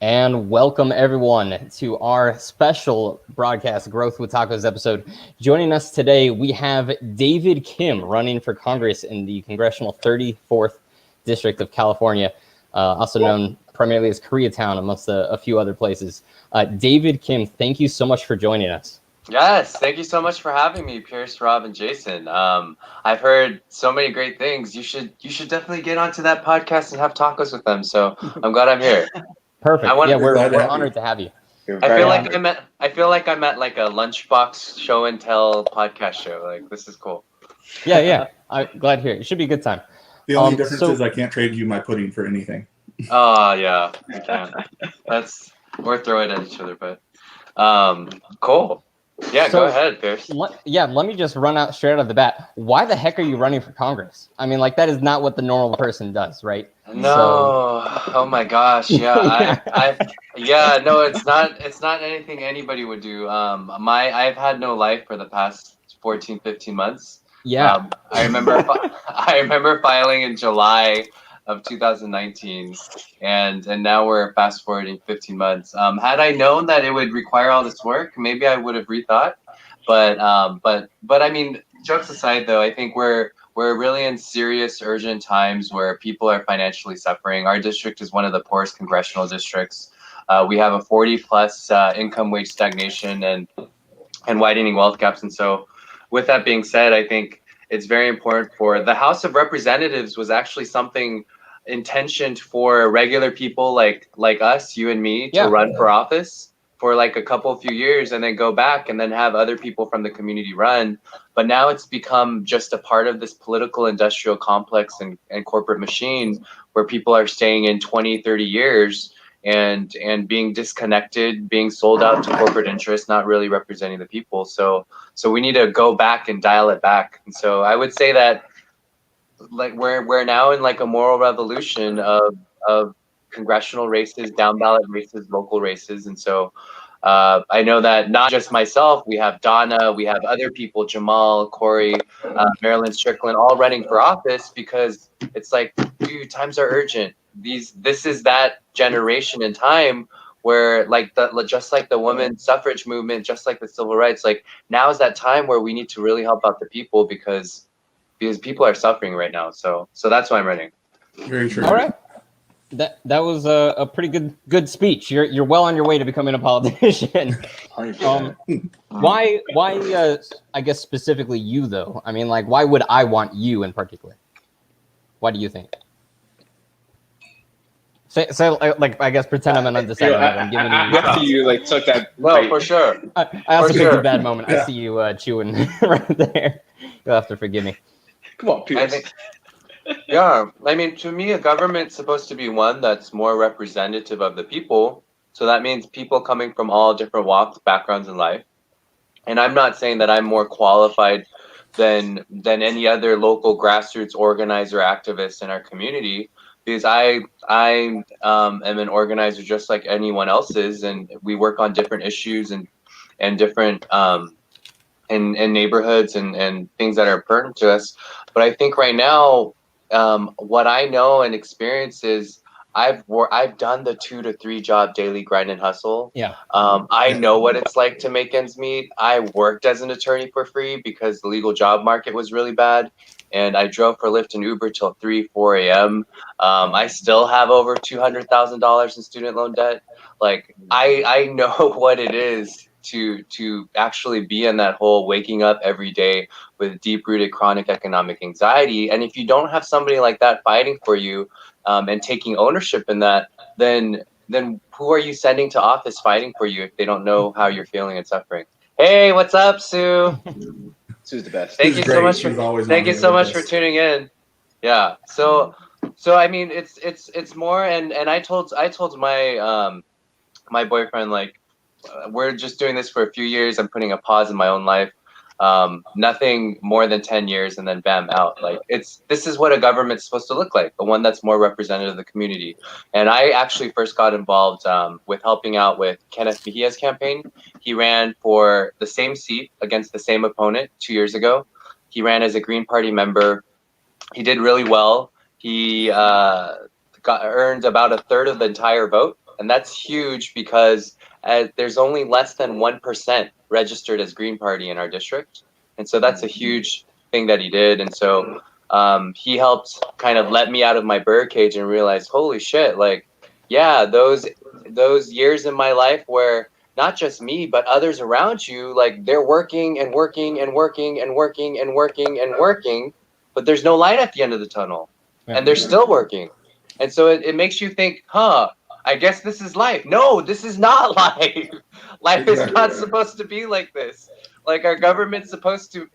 And welcome everyone to our special broadcast Growth with Tacos episode. Joining us today, we have David Kim running for Congress in the congressional 34th District of California, also known primarily as Koreatown amongst a few other places. David Kim, thank you so much for joining us. Yes, thank you so much for having me, Pierce, Rob, and Jason. I've heard so many great things. You should definitely get onto that podcast and have tacos with them. So I'm glad I'm here. Perfect. We're honored to have you. I feel like I'm at like a lunchbox show and tell podcast show. Like, this is cool. Yeah. I'm glad to hear it. It should be a good time. The only difference is I can't trade you my pudding for anything. Oh yeah, we can. We're throwing at each other, but cool. Yeah, go ahead, Pierce. Let me just run out straight out of the bat. Why the heck are you running for Congress? I mean, like, that is not what the normal person does, right? No. Oh my gosh. Yeah. No, it's not anything anybody would do. I've had no life for the past 14, 15 months. Yeah. I remember filing in July of 2019, and now we're fast forwarding 15 months. Had I known that it would require all this work, maybe I would have rethought. But I mean, jokes aside, though, I think we're really in serious, urgent times where people are financially suffering. Our district is one of the poorest congressional districts. We have a 40+ income wage stagnation and widening wealth gaps. And so, with that being said, I think it's very important for the House of Representatives was actually something intentioned for regular people like us, you and me, to run for office for like a few years and then go back and then have other people from the community run. But now it's become just a part of this political industrial complex and corporate machine where people are staying in 20, 30 years and being disconnected, being sold out to corporate interests, not really representing the people. So we need to go back and dial it back. And so I would say that like we're now in like a moral revolution of congressional races, down ballot races, local races. And so I know that not just myself, we have Donna, we have other people, Jamal, Corey, Marilyn Strickland, all running for office because it's like, dude, times are urgent. This is that generation in time where just like the women's suffrage movement, just like the civil rights, like now is that time where we need to really help out the people because people are suffering right now. So that's why I'm running. Very true. All right. That was a pretty good speech. You're well on your way to becoming a politician. Why I guess specifically you though? I mean, like, why would I want you in particular? Why do you think? Say like, I guess pretend I'm an undecided. I'm giving you. After you like took that. No, for sure. I also picked a bad moment. Yeah. I see you chewing right there. You'll have to forgive me. Come on, Pierce. Yeah, I mean, to me, a government's supposed to be one that's more representative of the people. So that means people coming from all different walks, backgrounds in life. And I'm not saying that I'm more qualified than any other local grassroots organizer, activist in our community, because I am an organizer just like anyone else is, and we work on different issues and different in neighborhoods and things that are important to us. But I think right now, what I know and experience is I've done the 2 to 3 job daily grind and hustle. Yeah. I know what it's like to make ends meet. I worked as an attorney for free because the legal job market was really bad. And I drove for Lyft and Uber till 3, 4 a.m. I still have over $200,000 in student loan debt. Like I know what it is to actually be in that hole, waking up every day with deep-rooted chronic economic anxiety. And if you don't have somebody like that fighting for you and taking ownership in that, then who are you sending to office fighting for you if they don't know how you're feeling and suffering? Hey, what's up, Sue? Sue's the best. Thank you so much for tuning in. Yeah. So I mean, it's more, and I told my my boyfriend, like, we're just doing this for a few years. I'm putting a pause in my own life. Nothing more than 10 years and then bam, out. Like, this is what a government's supposed to look like, the one that's more representative of the community. And I actually first got involved with helping out with Kenneth Mejia's campaign. He ran for the same seat against the same opponent 2 years ago. He ran as a Green Party member. He did really well. He earned about a third of the entire vote. And that's huge because there's only less than 1% registered as Green Party in our district. And so that's a huge thing that he did. And so he helped kind of let me out of my bird cage and realize, holy shit, like, yeah, those years in my life where not just me, but others around you, like they're working and working and working and working and working and working, but there's no light at the end of the tunnel. Yeah. And they're still working. And so it makes you think, huh, I guess this is life. No, this is not life. Life is not supposed to be like this. Like our government's supposed to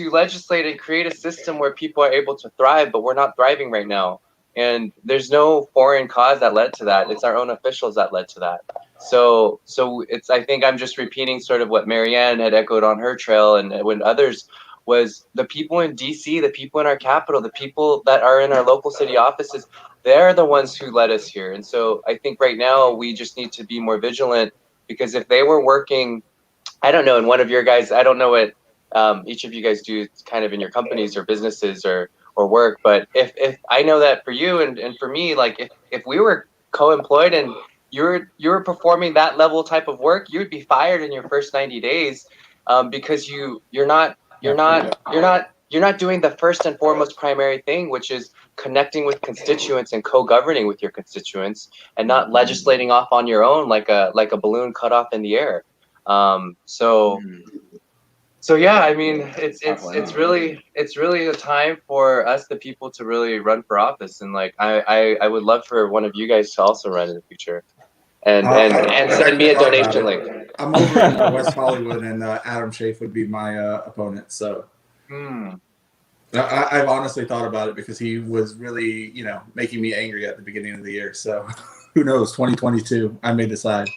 legislate and create a system where people are able to thrive, but we're not thriving right now. And there's no foreign cause that led to that. It's our own officials that led to that. So it's, I think I'm just repeating sort of what Marianne had echoed on her trail, and when others was the people in DC, the people in our capital, the people that are in our local city offices, they're the ones who led us here. And so I think right now we just need to be more vigilant, because if they were working, I don't know, in one of your guys, I don't know what each of you guys do kind of in your companies or businesses or work, but if I know that for you and for me, like if we were co-employed and you're performing that level type of work, you would be fired in your first 90 days because you're not doing the first and foremost primary thing, which is connecting with constituents and co-governing with your constituents, and not legislating off on your own like a balloon cut off in the air. So yeah, I mean, it's really a time for us, the people, to really run for office, and like I would love for one of you guys to also run in the future, and send me a donation link. I'm over in West Hollywood, and Adam Schaaf would be my opponent. So I've honestly thought about it, because he was really, making me angry at the beginning of the year. So who knows? 2022, I may decide.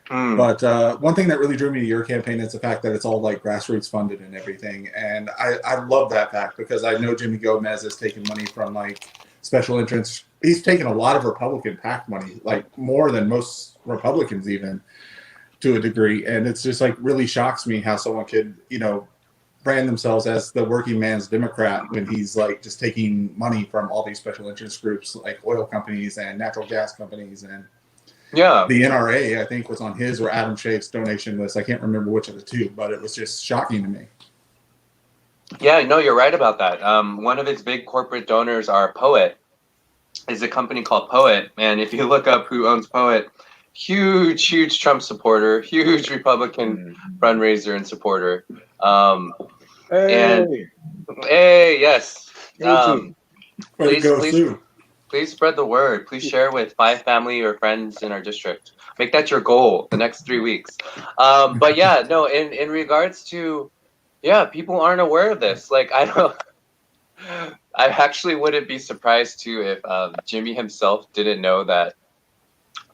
But one thing that really drew me to your campaign is the fact that it's all like grassroots funded and everything. And I love that fact, because I know Jimmy Gomez has taken money from like special entrants. He's taken a lot of Republican PAC money, like more than most Republicans even, to a degree. And it's just like really shocks me how someone could, brand themselves as the working man's Democrat when he's like just taking money from all these special interest groups like oil companies and natural gas companies. And yeah, the NRA, I think, was on his or Adam Schaaf's donation list. I can't remember which of the two, but it was just shocking to me. Yeah, no, you're right about that. One of its big corporate donors, are Poet, is a company called Poet. And if you look up who owns Poet, huge Trump supporter, huge Republican fundraiser and supporter. And hey, yes. Please spread the word. Please share with 5 family or friends in our district. Make that your goal the next 3 weeks. But yeah, no, in regards to, yeah, people aren't aware of this. Like, I actually wouldn't be surprised too if Jimmy himself didn't know that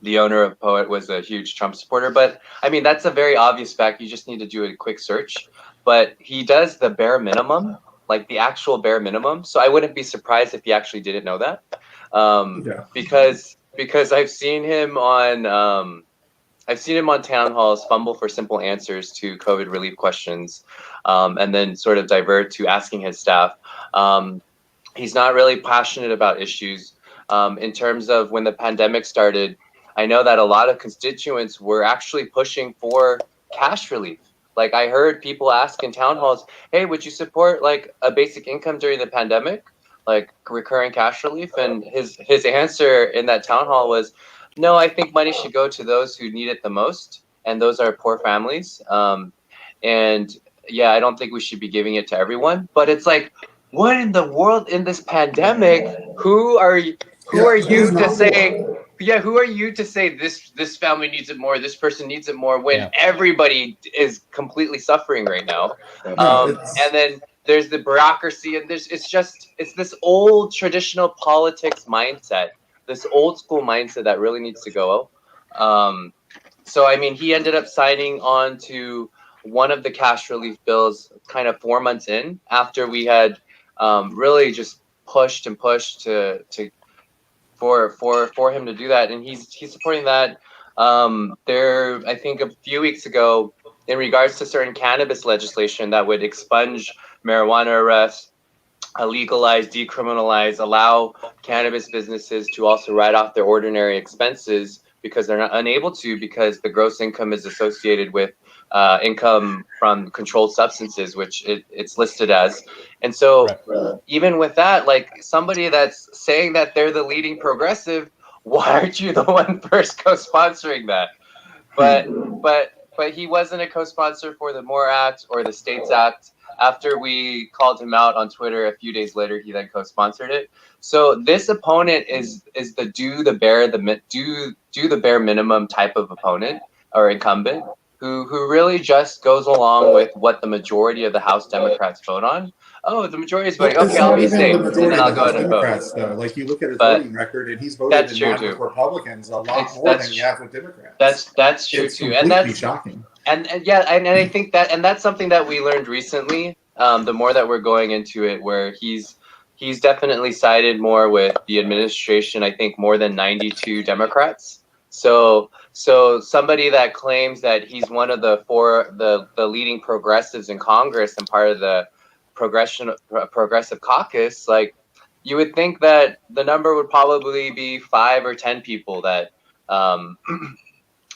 the owner of Poet was a huge Trump supporter. But I mean, that's a very obvious fact. You just need to do a quick search. But he does the bare minimum, like the actual bare minimum. So I wouldn't be surprised if he actually didn't know that. Because I've seen him on town halls fumble for simple answers to COVID relief questions, and then sort of divert to asking his staff. He's not really passionate about issues. In terms of when the pandemic started, I know that a lot of constituents were actually pushing for cash relief. Like I heard people ask in town halls, "Hey, would you support like a basic income during the pandemic, like recurring cash relief?" And his answer in that town hall was, "No, I think money should go to those who need it the most, and those are poor families. And yeah, I don't think we should be giving it to everyone." But it's like, what in the world in this pandemic? Who are you to say? Yeah, who are you to say this family needs it more, this person needs it more, when everybody is completely suffering right now? And then there's the bureaucracy, and it's this old traditional politics mindset, this old school mindset that really needs to go. So I mean, he ended up signing on to one of the cash relief bills kind of 4 months in, after we had really just pushed for him to do that, and he's supporting that. I think a few weeks ago, in regards to certain cannabis legislation that would expunge marijuana arrests, legalize, decriminalize, allow cannabis businesses to also write off their ordinary expenses because they're not unable to, because the gross income is associated with income from controlled substances, which it's listed as. And so even with that, like somebody that's saying that they're the leading progressive, why aren't you the one first co-sponsoring that? But he wasn't a co-sponsor for the MORE Act or the States Act. After we called him out on Twitter a few days later, he then co-sponsored it. So this opponent is the do the bare minimum type of opponent or incumbent who really just goes along with what the majority of the House Democrats vote on. Oh, the majority is voting. Okay, I'll be safe, and then I'll go ahead and vote. Though, like you look at his voting record, and he's voted in line with Republicans a lot more than he has with Democrats. That's true too, and that's shocking. And I think that's something that we learned recently. The more that we're going into it, where he's definitely sided more with the administration. I think more than 92 Democrats. So somebody that claims that he's one of the leading progressives in Congress and part of the progressive caucus, like you would think that the number would probably be 5 or 10 people that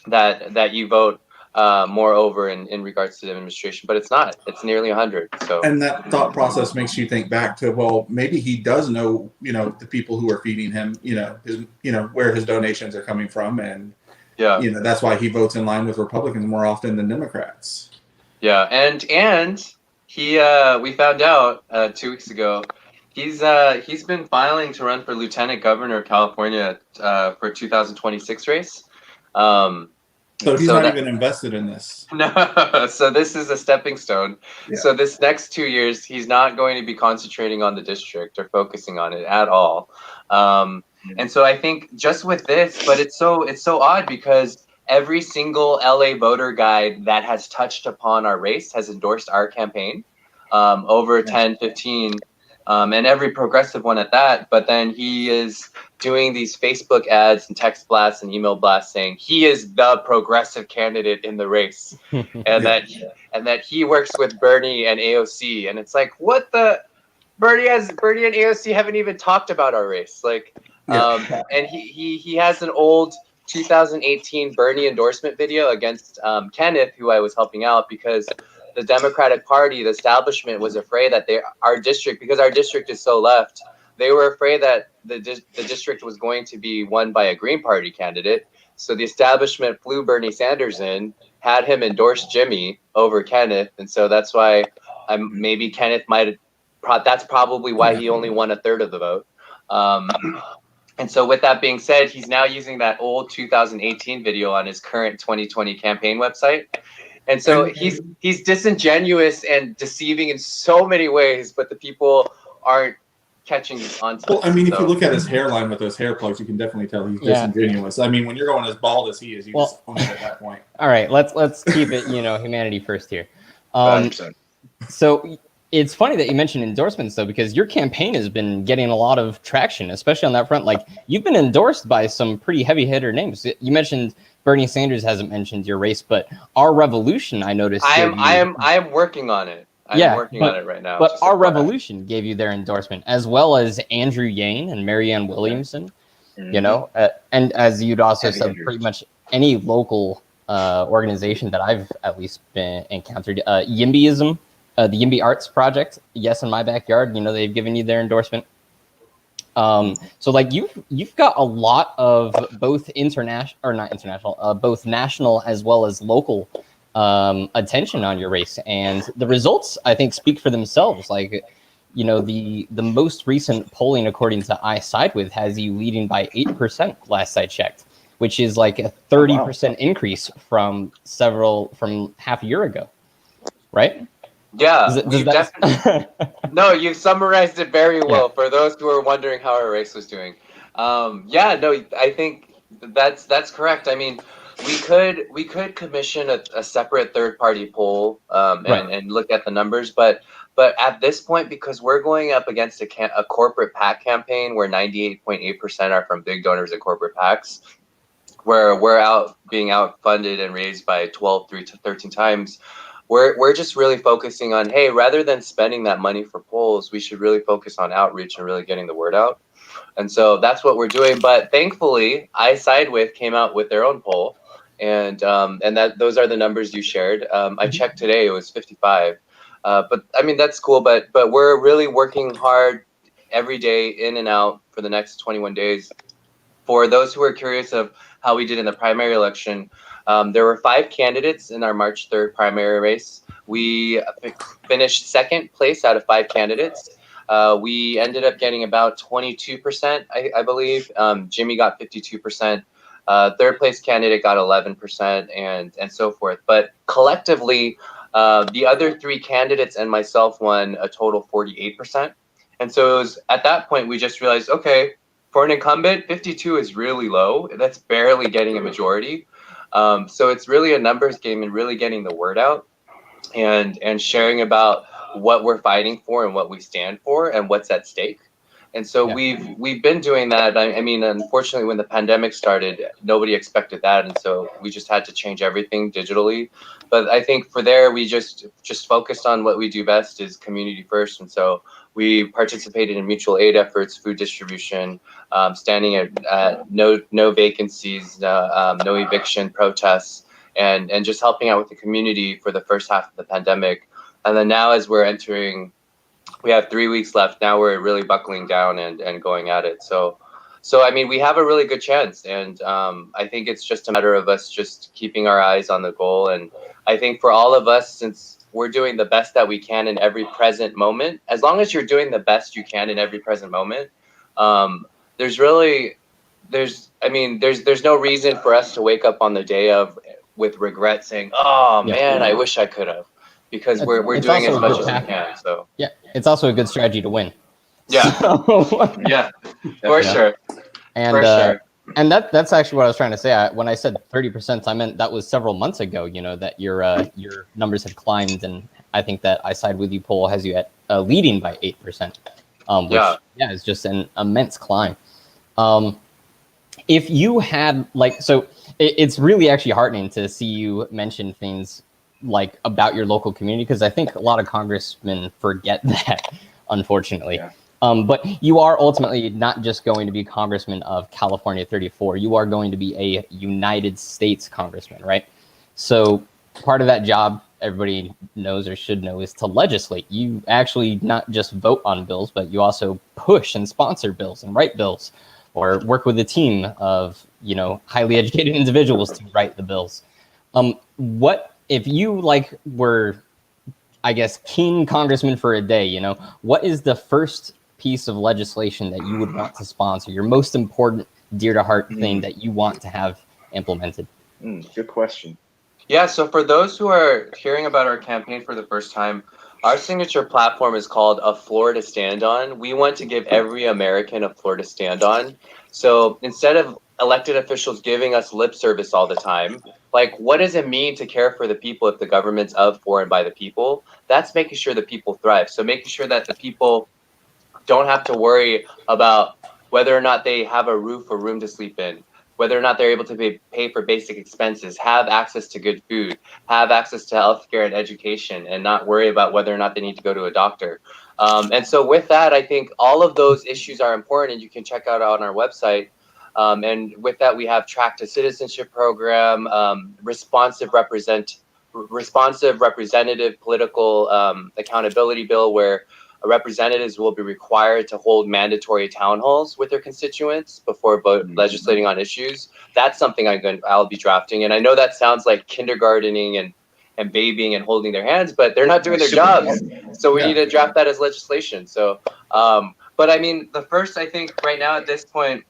that you vote moreover in regards to the administration, but it's not. It's nearly 100. So, and that thought process makes you think back to, well, maybe he does know, the people who are feeding him, where his donations are coming from, and that's why he votes in line with Republicans more often than Democrats. Yeah, and he we found out 2 weeks ago he's been filing to run for lieutenant governor of California for 2026 race. So he's not even invested in this. No, so this is a stepping stone. Yeah. So this next 2 years, he's not going to be concentrating on the district or focusing on it at all. And so I think just with this, but it's so odd because every single LA voter guide that has touched upon our race has endorsed our campaign, over 10, 15, and every progressive one at that. But then he is doing these Facebook ads and text blasts and email blasts saying he is the progressive candidate in the race, and that he works with Bernie and AOC. And it's like, what the Bernie and AOC haven't even talked about our race. Like, and he has an old 2018 Bernie endorsement video against Kenneth, who I was helping out, because the Democratic Party, the establishment, was afraid that our district, because our district is so left, they were afraid that the district was going to be won by a Green Party candidate. So the establishment flew Bernie Sanders in, had him endorse Jimmy over Kenneth, and so that's why maybe Kenneth that's probably why he only won a third of the vote. And so with that being said, he's now using that old 2018 video on his current 2020 campaign website. And so he's disingenuous and deceiving in so many ways, but the people aren't catching on to Well, I mean, if you look at his hairline with those hair plugs, you can definitely tell he's disingenuous. I mean, when you're going as bald as he is, you just own it at that point. All right, let's keep it, humanity first here. So it's funny that you mentioned endorsements, though, because your campaign has been getting a lot of traction, especially on that front. Like, you've been endorsed by some pretty heavy hitter names. You mentioned Bernie Sanders hasn't mentioned your race, but Our Revolution, I noticed. I am working on it. I'm working on it right now. But Our Revolution gave you their endorsement, as well as Andrew Yang and Marianne Williamson. And as you'd also said, pretty much any local organization that I've at least been encountered, YIMBYism. The YIMBY Arts Project, Yes in My Backyard, they've given you their endorsement. So like you've got a lot of both both national as well as local attention on your race, and the results I think speak for themselves. Like, the most recent polling according to I Side With has you leading by 8% last I checked, which is like a 30% increase from half a year ago, right? Yeah, no, you summarized it very well for those who are wondering how our race was doing. I think that's correct. I mean, we could commission a separate third-party poll and look at the numbers, but at this point, because we're going up against a corporate PAC campaign where 98.8% are from big donors and corporate PACs, where we're being outfunded and raised by 12 to 13 times. we're just really focusing on, hey, rather than spending that money for polls, we should really focus on outreach and really getting the word out. And so that's what we're doing. But thankfully, I Side With came out with their own poll, and that those are the numbers you shared. I checked today; it was 55. But I mean, that's cool. But we're really working hard every day, in and out, for the next 21 days. For those who are curious of how we did in the primary election, there were 5 candidates in our March 3rd primary race. We finished second place out of 5 candidates. We ended up getting about 22%, I believe. Jimmy got 52%. Third place candidate got 11%, and so forth. But collectively, the other 3 candidates and myself won a total 48%. And so it was at that point we just realized, okay, for an incumbent, 52 is really low. That's barely getting a majority. So it's really a numbers game and really getting the word out and sharing about what we're fighting for and what we stand for and what's at stake. And so we've been doing that. I mean, unfortunately, when the pandemic started, nobody expected that, and so we just had to change everything digitally. But I think for there, we just focused on what we do best, is community first. And so we participated in mutual aid efforts, food distribution, standing at no vacancies, no eviction protests, and just helping out with the community for the first half of the pandemic. And then now, as we're entering, we have 3 weeks left. Now we're really buckling down and going at it. So I mean, we have a really good chance, and I think it's just a matter of us just keeping our eyes on the goal. And I think for all of us, since we're doing the best that we can in every present moment, as long as you're doing the best you can in every present moment, there's no reason for us to wake up on the day of with regret, saying, "Oh man, I wish I could have," because we're doing as much as we can. So yeah, it's also a good strategy to win. Yeah, so, yeah, for sure. And for sure. And that's actually what I was trying to say. When I said 30%, I meant that was several months ago. You know, that your numbers had climbed, and I think that I Side With You poll has you at leading by 8%, which is just an immense climb. If you had it's really actually heartening to see you mention things like about your local community, because I think a lot of congressmen forget that, unfortunately. Yeah. But you are ultimately not just going to be congressman of California 34. You are going to be a United States congressman, right? So part of that job, everybody knows or should know, is to legislate. You actually not just vote on bills, but you also push and sponsor bills and write bills, or work with a team of, highly educated individuals to write the bills. What if you were, I guess, king congressman for a day, what is the first piece of legislation that you would want to sponsor, your most important, dear to heart thing that you want to have implemented? Good question. Yeah, so for those who are hearing about our campaign for the first time, our signature platform is called A Floor to Stand On. We want to give every American a floor to stand on. So instead of elected officials giving us lip service all the time, what does it mean to care for the people if the government's of, for, and by the people? That's making sure the people thrive. So making sure that the people don't have to worry about whether or not they have a roof or room to sleep in, whether or not they're able to pay for basic expenses, have access to good food, have access to healthcare and education, and not worry about whether or not they need to go to a doctor. And so with that, I think all of those issues are important, and you can check out on our website. And with that, we have Track to Citizenship program, responsive representative political accountability bill, where representatives will be required to hold mandatory town halls with their constituents before legislating on issues. That's something I'll be drafting. And I know that sounds like kindergartening and babying and holding their hands, but they're not doing their jobs. So we need to draft that as legislation. So, but I mean, the first, I think right now at this point,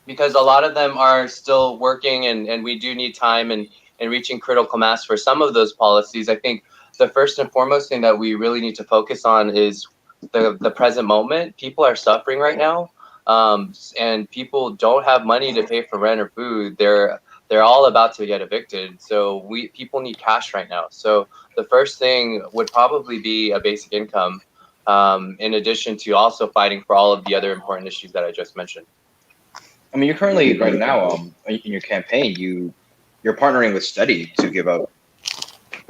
because a lot of them are still working and we do need time and reaching critical mass for some of those policies, I think the first and foremost thing that we really need to focus on is the present moment. People are suffering right now, and people don't have money to pay for rent or food. They're all about to get evicted. So people need cash right now. So the first thing would probably be a basic income, in addition to also fighting for all of the other important issues that I just mentioned. I mean, you're currently right now in your campaign, you're partnering with Steady to give out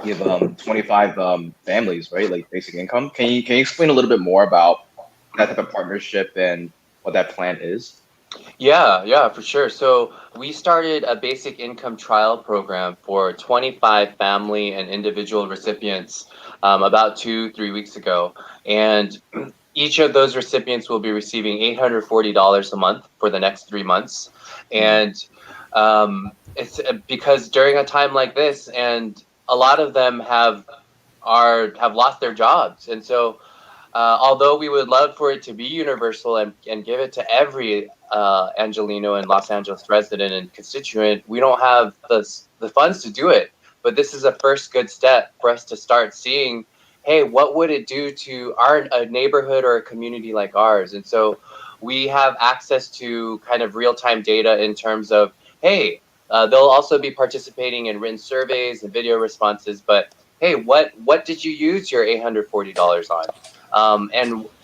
you have 25 families, right? Like basic income. Can you explain a little bit more about that type of partnership and what that plan is? Yeah, for sure. So we started a basic income trial program for 25 family and individual recipients about 2-3 weeks ago. And each of those recipients will be receiving $840 a month for the next 3 months. And it's because during a time like this, and a lot of them have lost their jobs. And so although we would love for it to be universal and give it to every Angelino and Los Angeles resident and constituent, we don't have the funds to do it. But this is a first good step for us to start seeing, hey, what would it do to a neighborhood or a community like ours? And so we have access to kind of real-time data in terms of, hey, they'll also be participating in written surveys and video responses, but hey, what did you use your $840 on?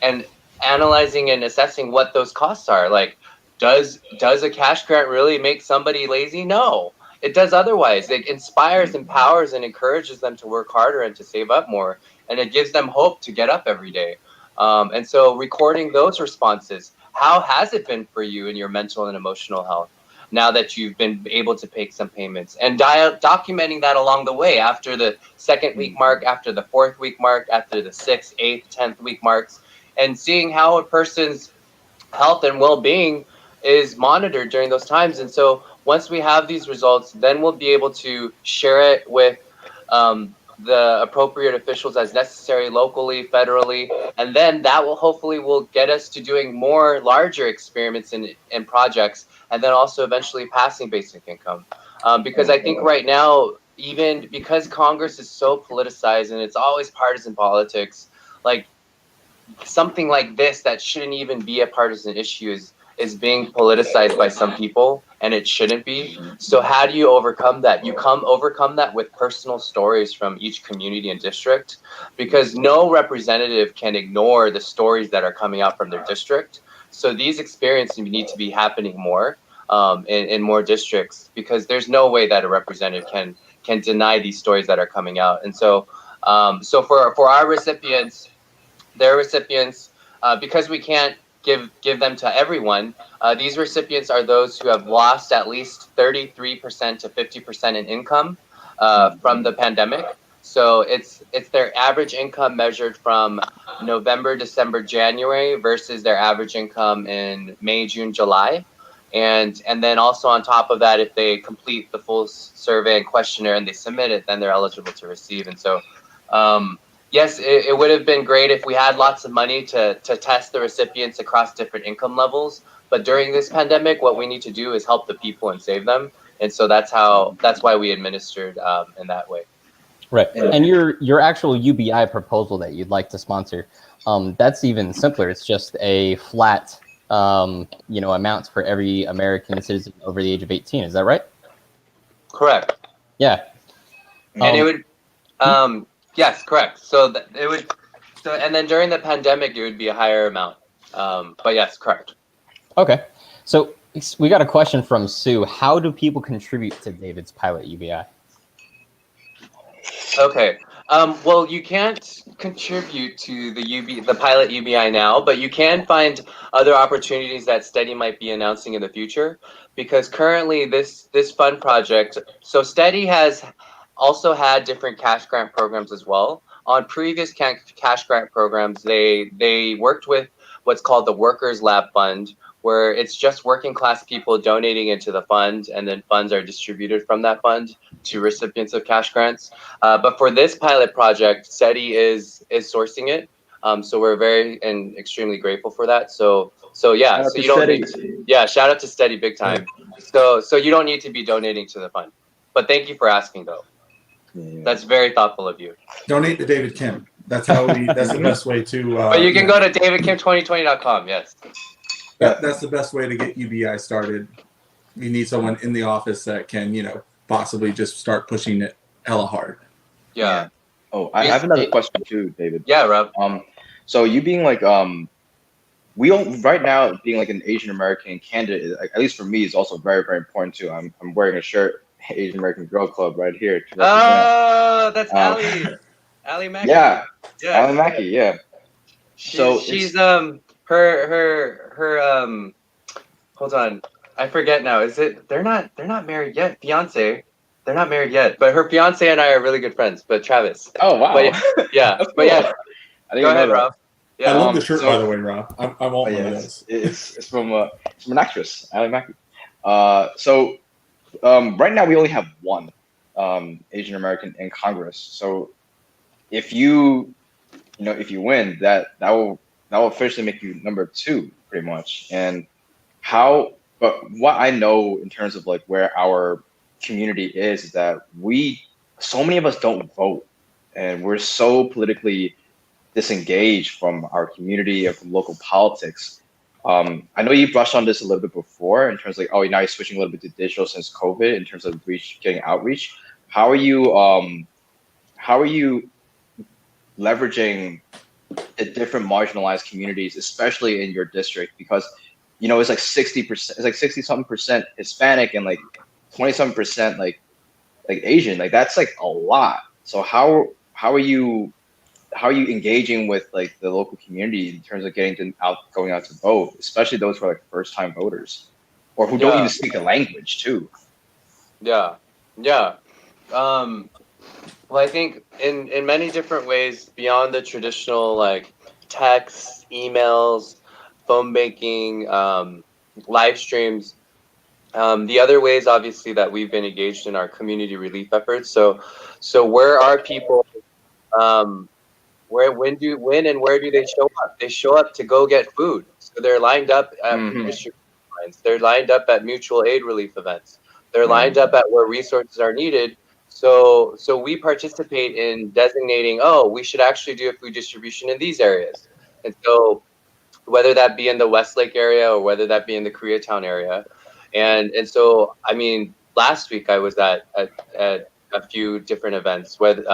And analyzing and assessing what those costs are. Like, does a cash grant really make somebody lazy? No, it does otherwise. It inspires, empowers, and encourages them to work harder and to save up more, and it gives them hope to get up every day. And so recording those responses, how has it been for you in your mental and emotional health now that you've been able to make some payments, and documenting that along the way after the 2nd week mark, after the 4th week mark, after the 6th, 8th, 10th week marks, and seeing how a person's health and well-being is monitored during those times. And so once we have these results, then we'll be able to share it with the appropriate officials as necessary, locally, federally, and then that will hopefully get us to doing more larger experiments and projects, and then also eventually passing basic income. Because I think right now, even because Congress is so politicized and it's always partisan politics, like something like this that shouldn't even be a partisan issue is being politicized by some people, and it shouldn't be. So how do you overcome that? You overcome that with personal stories from each community and district, because no representative can ignore the stories that are coming out from their district. So these experiences need to be happening more in more districts, because there's no way that a representative can deny these stories that are coming out. And so so for our recipients, their recipients, because we can't give them to everyone, these recipients are those who have lost at least 33% to 50% in income from the pandemic. So it's their average income measured from November, December, January versus their average income in May, June, July. And then also on top of that, if they complete the full survey and questionnaire and they submit it, then they're eligible to receive. And so yes, it would have been great if we had lots of money to test the recipients across different income levels. But during this pandemic, what we need to do is help the people and save them. And so that's why we administered in that way. Right. And your actual UBI proposal that you'd like to sponsor, that's even simpler. It's just a flat, amounts for every American citizen over the age of 18. Is that right? Correct. Yeah. And it would, yes, correct. So it would, and then during the pandemic, it would be a higher amount. But yes, correct. Okay. So we got a question from Sue. How do people contribute to David's pilot UBI? Okay. Well, you can't contribute to the pilot UBI now, but you can find other opportunities that Steady might be announcing in the future. Because currently, this fund project, so Steady has also had different cash grant programs as well. On previous cash grant programs, they worked with what's called the Workers Lab Fund, where it's just working class people donating into the fund, and then funds are distributed from that fund to recipients of cash grants. But for this pilot project, SETI is sourcing it. So we're very and extremely grateful for that. So yeah, so you don't need to, yeah, shout out to STEDI big time. So you don't need to be donating to the fund. But thank you for asking though. Yeah. That's very thoughtful of you. Donate to David Kim. That's how that's the best way to but you can go to davidkim2020.com, yes. That's the best way to get UBI started. You need someone in the office that can, possibly just start pushing it hella hard. Yeah. Oh, I have another question too, David. Yeah, Rob. So you being like we don't right now being like an Asian American candidate, at least for me, is also very, very important too. I'm wearing a shirt Asian American Girl Club right here to represent. Oh, that's Ali Mackey. Yeah, Yes. Alan Mackey. Yeah. So She's it's her hold on, I forget now. Is it they're not married yet? Fiance. They're not married yet, but her fiance and I are really good friends. But Travis. oh wow, But yeah, That's but cool. yeah. I didn't Go even ahead, know that. Rob. Yeah. I love the shirt, so- by the way, Rob. I want Oh, one yeah, of it's, those. it's from an actress, Alan Mackey. So right now we only have one Asian American in Congress. So if you win, that will officially make you number 2 pretty much. And but what I know in terms of like where our community is that so many of us don't vote, and we're so politically disengaged from our community and from local politics. I know you brushed on this a little bit before in terms of like, oh, now you're switching a little bit to digital since COVID in terms of getting outreach. How are you leveraging the different marginalized communities, especially in your district? Because it's like 60%, it's like 60-something% Hispanic and like 20-something% like Asian. Like that's like a lot. So how are you engaging with like the local community in terms of going out to vote, especially those who are like first time voters or who don't even speak the language too? Yeah. Well, I think in many different ways beyond the traditional like texts, emails, phone banking, live streams. The other ways, obviously, that we've been engaged in our community relief efforts. So where are people? When and where do they show up? They show up to go get food. So they're lined up at food distribution lines. They're lined up at mutual aid relief events. They're lined up at where resources are needed. So we participate in designating, oh, we should actually do a food distribution in these areas. And so whether that be in the Westlake area or whether that be in the Koreatown area. And so, I mean, last week I was at a few different events with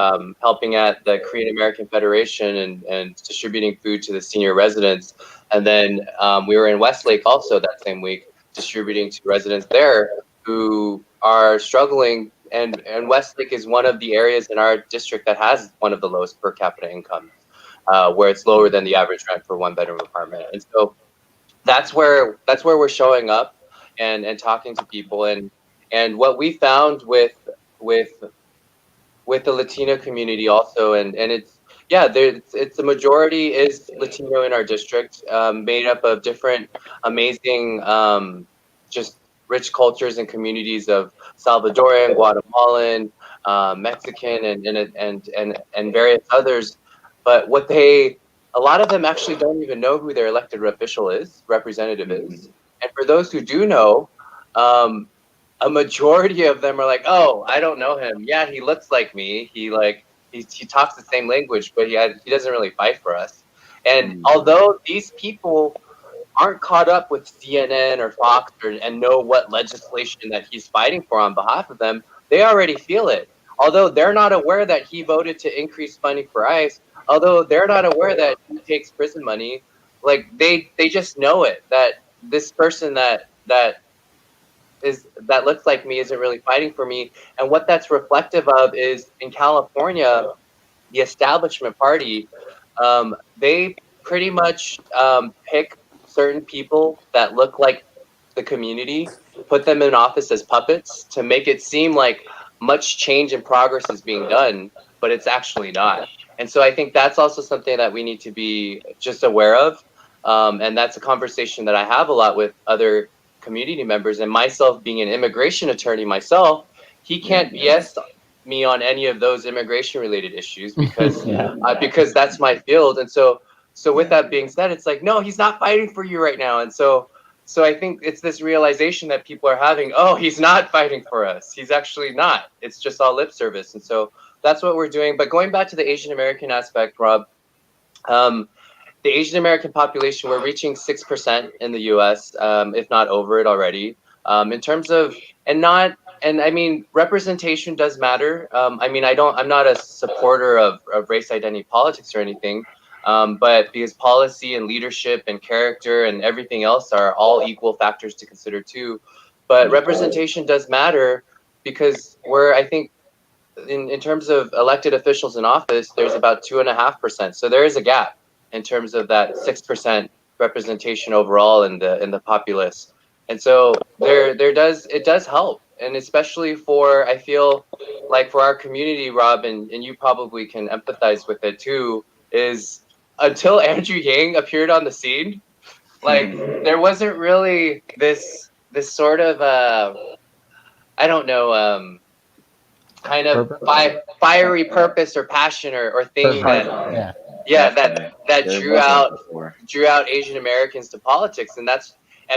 helping at the Korean American Federation and distributing food to the senior residents. And then we were in Westlake also that same week, distributing to residents there who are struggling. And Westlake is one of the areas in our district that has one of the lowest per capita incomes, where it's lower than the average rent for one bedroom apartment. And so that's where we're showing up and talking to people. And what we found with the Latino community also, and it's the majority is Latino in our district, made up of different amazing just rich cultures and communities of Salvadoran, Guatemalan, Mexican, and various others. But a lot of them actually don't even know who their elected representative is. And for those who do know, a majority of them are like, oh, I don't know him. Yeah, he looks like me. He talks the same language, but he doesn't really fight for us. And although these people aren't caught up with CNN or Fox and know what legislation that he's fighting for on behalf of them, they already feel it. Although they're not aware that he voted to increase funding for ICE, although they're not aware that he takes prison money, like they just know it, that this person that looks like me isn't really fighting for me. And what that's reflective of is in California, the establishment party, they pretty much pick certain people that look like the community, put them in office as puppets to make it seem like much change and progress is being done, but it's actually not. And so I think that's also something that we need to be just aware of. And that's a conversation that I have a lot with other community members, and myself being an immigration attorney myself, he can't BS me on any of those immigration related issues because because that's my field. And so with that being said, it's like, no, he's not fighting for you right now. And so I think it's this realization that people are having, oh, he's not fighting for us. He's actually not. It's just all lip service. And so that's what we're doing. But going back to the Asian American aspect, Rob, the Asian American population, we're reaching 6% in the U.S., if not over it already. In terms of, and I mean, representation does matter. I mean, I'm not a supporter of race identity politics or anything, but because policy and leadership and character and everything else are all equal factors to consider too. But representation does matter. because I think in terms of elected officials in office, there's about 2.5%. So there is a gap in terms of that 6% representation overall in the populace. And so it does help. And especially for, I feel like for our community, Rob, and you probably can empathize with it too, is until Andrew Yang appeared on the scene, like there wasn't really this sort of I don't know, kind of fiery purpose or passion or thing that that drew out Asian Americans to politics, and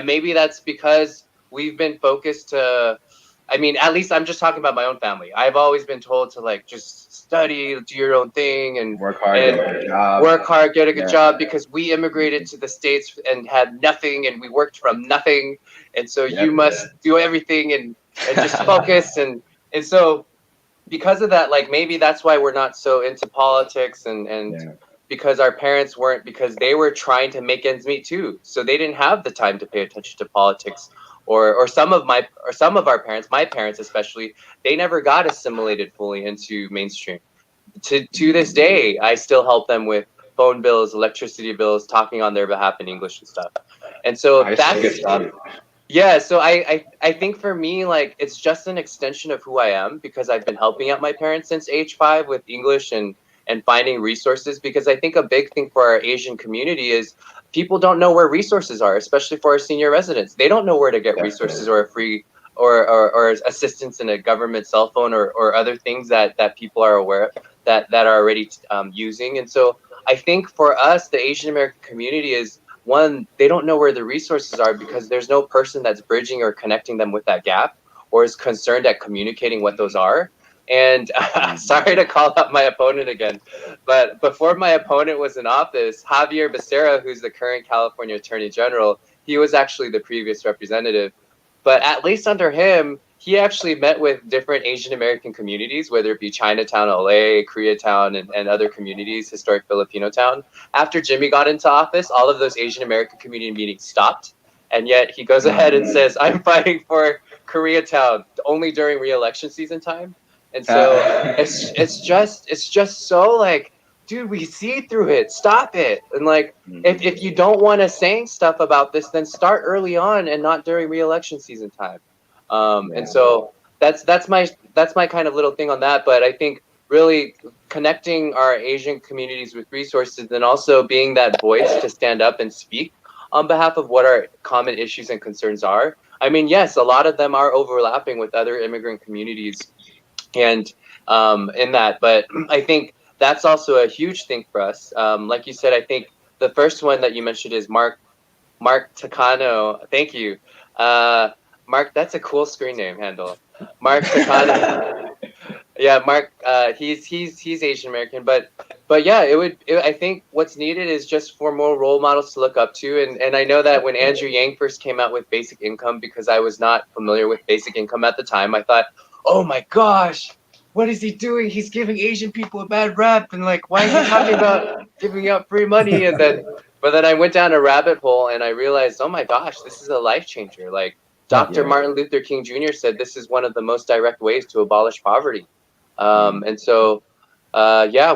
maybe that's because we've been focused to. I mean, at least I'm just talking about my own family. I've always been told to like just study, do your own thing, and work hard, get a good job. Work hard, get a good job, because we immigrated to the States and had nothing, and we worked from nothing, and so you must do everything and just focus and so because of that, like maybe that's why we're not so into politics and because our parents weren't, because they were trying to make ends meet too, so they didn't have the time to pay attention to politics. Or some of our parents, my parents especially, they never got assimilated fully into mainstream. To this day, I still help them with phone bills, electricity bills, talking on their behalf in English and stuff. And so so I think for me, like, it's just an extension of who I am, because I've been helping out my parents since age 5 with English and finding resources, because I think a big thing for our Asian community is people don't know where resources are, especially for our senior residents. They don't know where to get resources or a free or assistance in a government cell phone or other things that people are aware of that are already using. And so I think for us, the Asian American community is, one, they don't know where the resources are because there's no person that's bridging or connecting them with that gap or is concerned at communicating what those are. And sorry to call out my opponent again, but before my opponent was in office, Javier Becerra, who's the current California Attorney General, he was actually the previous representative. But at least under him, he actually met with different Asian American communities, whether it be Chinatown, LA, Koreatown, and other communities, historic Filipino town. After Jimmy got into office, all of those Asian American community meetings stopped. And yet he goes ahead and says, I'm fighting for Koreatown only during re-election season time. And so it's just so like, dude, we see through it. Stop it. And like, if you don't want to say stuff about this, then start early on and not during re-election season time. And so that's my kind of little thing on that. But I think really connecting our Asian communities with resources and also being that voice to stand up and speak on behalf of what our common issues and concerns are. I mean, yes, a lot of them are overlapping with other immigrant communities and in that, but I think that's also a huge thing for us. Like you said, I think the first one that you mentioned is Mark Takano. Thank you. Mark, that's a cool screen name handle. Mark Takano. Yeah, Mark, he's Asian American, but yeah, I think what's needed is just for more role models to look up to. And I know that when Andrew Yang first came out with basic income, because I was not familiar with basic income at the time, I thought, oh my gosh, what is he doing? He's giving Asian people a bad rap, and like, why is he talking about giving out free money? But then I went down a rabbit hole and I realized, oh my gosh, this is a life changer. Like Dr. Martin Luther King Jr. said, this is one of the most direct ways to abolish poverty. And so,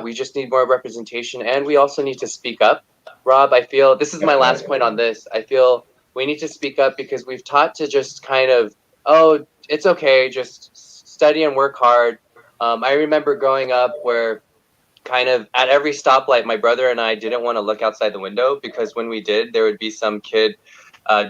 we just need more representation, and we also need to speak up. Rob, I feel this is my last point on this. I feel we need to speak up because we've taught to just kind of, oh, it's okay, just study and work hard. I remember growing up where kind of at every stoplight, my brother and I didn't want to look outside the window because when we did, there would be some kid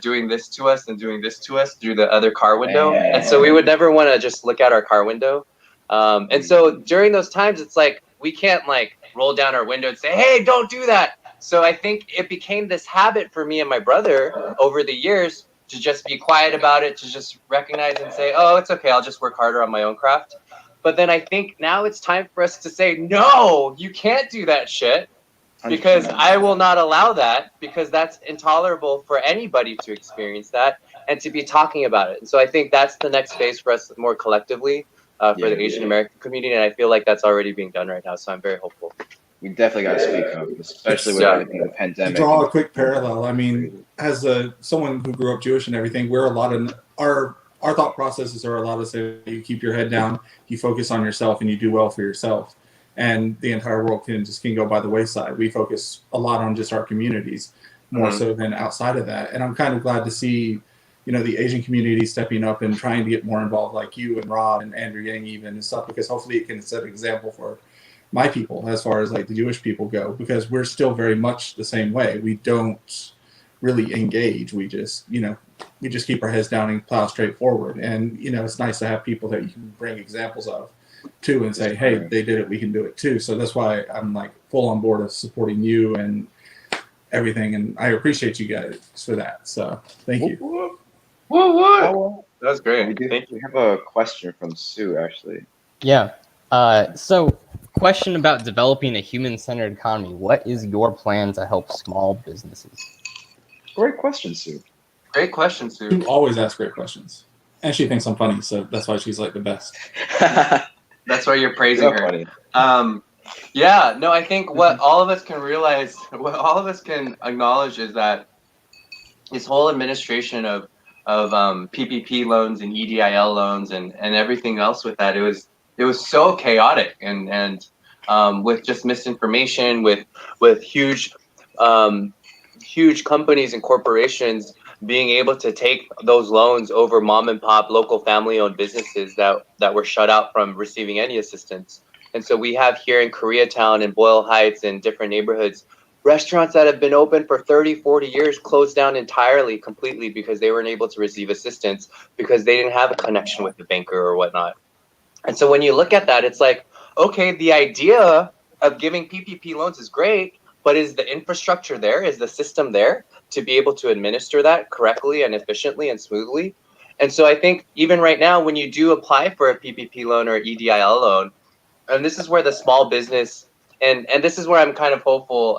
doing this to us and doing this to us through the other car window. And so we would never want to just look out our car window. And so during those times, it's like, we can't like roll down our window and say, hey, don't do that. So I think it became this habit for me and my brother over the years to just be quiet about it, to just recognize and say, oh, it's okay, I'll just work harder on my own craft. But then I think now it's time for us to say, no, you can't do that shit, because I will not allow that, because that's intolerable for anybody to experience that and to be talking about it. And so I think that's the next phase for us more collectively for the Asian American community. And I feel like that's already being done right now. So I'm very hopeful. We definitely got to speak up, especially with everything, the pandemic. To draw a quick parallel, I mean, as someone who grew up Jewish and everything, our our thought processes are a lot of say you keep your head down, you focus on yourself, and you do well for yourself, and the entire world can go by the wayside. We focus a lot on just our communities more so than outside of that, and I'm kind of glad to see, you know, the Asian community stepping up and trying to get more involved, like you and Rob and Andrew Yang even and stuff, because hopefully it can set an example for my people as far as like the Jewish people go, because we're still very much the same way. We don't really engage. We just, you know, we just keep our heads down and plow straight forward. And, you know, it's nice to have people that you can bring examples of too and say, hey, they did it, we can do it too. So that's why I'm like full on board of supporting you and everything. And I appreciate you guys for that. So thank you. Woo! That's great. Thank you. We have a question from Sue, actually. Yeah. So, question about developing a human-centered economy. What is your plan to help small businesses? Great question, Sue. Great question, Sue. Sue always asks great questions. And she thinks I'm funny, so that's why she's like the best. That's why you're praising her. Yeah, no, I think what all of us can realize, what all of us can acknowledge is that this whole administration of PPP loans and EDIL loans and everything else with that, it was so chaotic and with just misinformation, with huge companies and corporations being able to take those loans over mom and pop local family owned businesses that were shut out from receiving any assistance. And so we have here in Koreatown and Boyle Heights and different neighborhoods, restaurants that have been open for 30, 40 years closed down entirely, completely, because they weren't able to receive assistance because they didn't have a connection with the banker or whatnot. And so when you look at that, it's like, okay, the idea of giving PPP loans is great, but is the infrastructure there? Is the system there to be able to administer that correctly and efficiently and smoothly? And so I think even right now, when you do apply for a PPP loan or EDIL loan, and this is where the small business, and this is where I'm kind of hopeful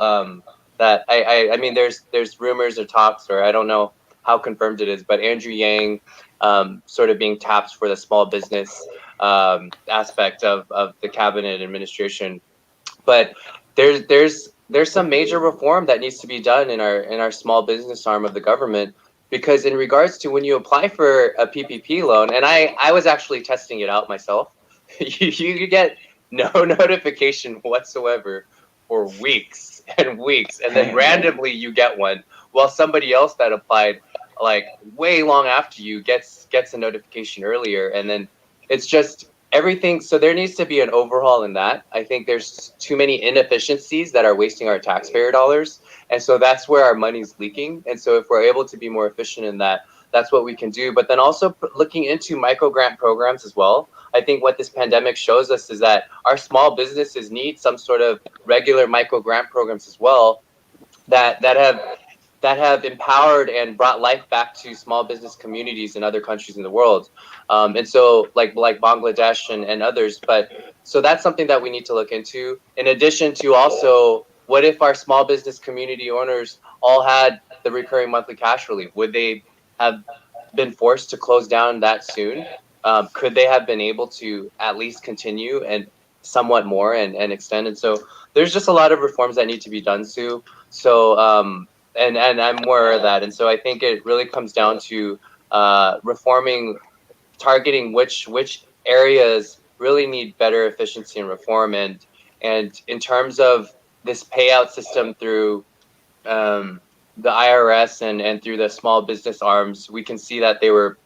that I mean, there's rumors or talks, or I don't know how confirmed it is, but Andrew Yang sort of being tapped for the small business aspect of the cabinet administration. But there's some major reform that needs to be done in our small business arm of the government, because in regards to when you apply for a PPP loan, and I was actually testing it out myself, you get no notification whatsoever for weeks and weeks, and then randomly you get one, while somebody else that applied like way long after you gets a notification earlier. And then it's just everything. So there needs to be an overhaul in that. I think there's too many inefficiencies that are wasting our taxpayer dollars, and so that's where our money's leaking. And so if we're able to be more efficient in that, that's what we can do. But then also looking into micro grant programs as well. I think what this pandemic shows us is that our small businesses need some sort of regular micro grant programs as well, that have empowered and brought life back to small business communities in other countries in the world. And so like Bangladesh and others. But so that's something that we need to look into. In addition to also, what if our small business community owners all had the recurring monthly cash relief? Would they have been forced to close down that soon? Could they have been able to at least continue and somewhat more and extend? And so there's just a lot of reforms that need to be done, Sue. So and I'm aware of that. And so I think it really comes down to reforming, targeting which areas really need better efficiency and reform. And in terms of this payout system through the IRS and through the small business arms, we can see that they were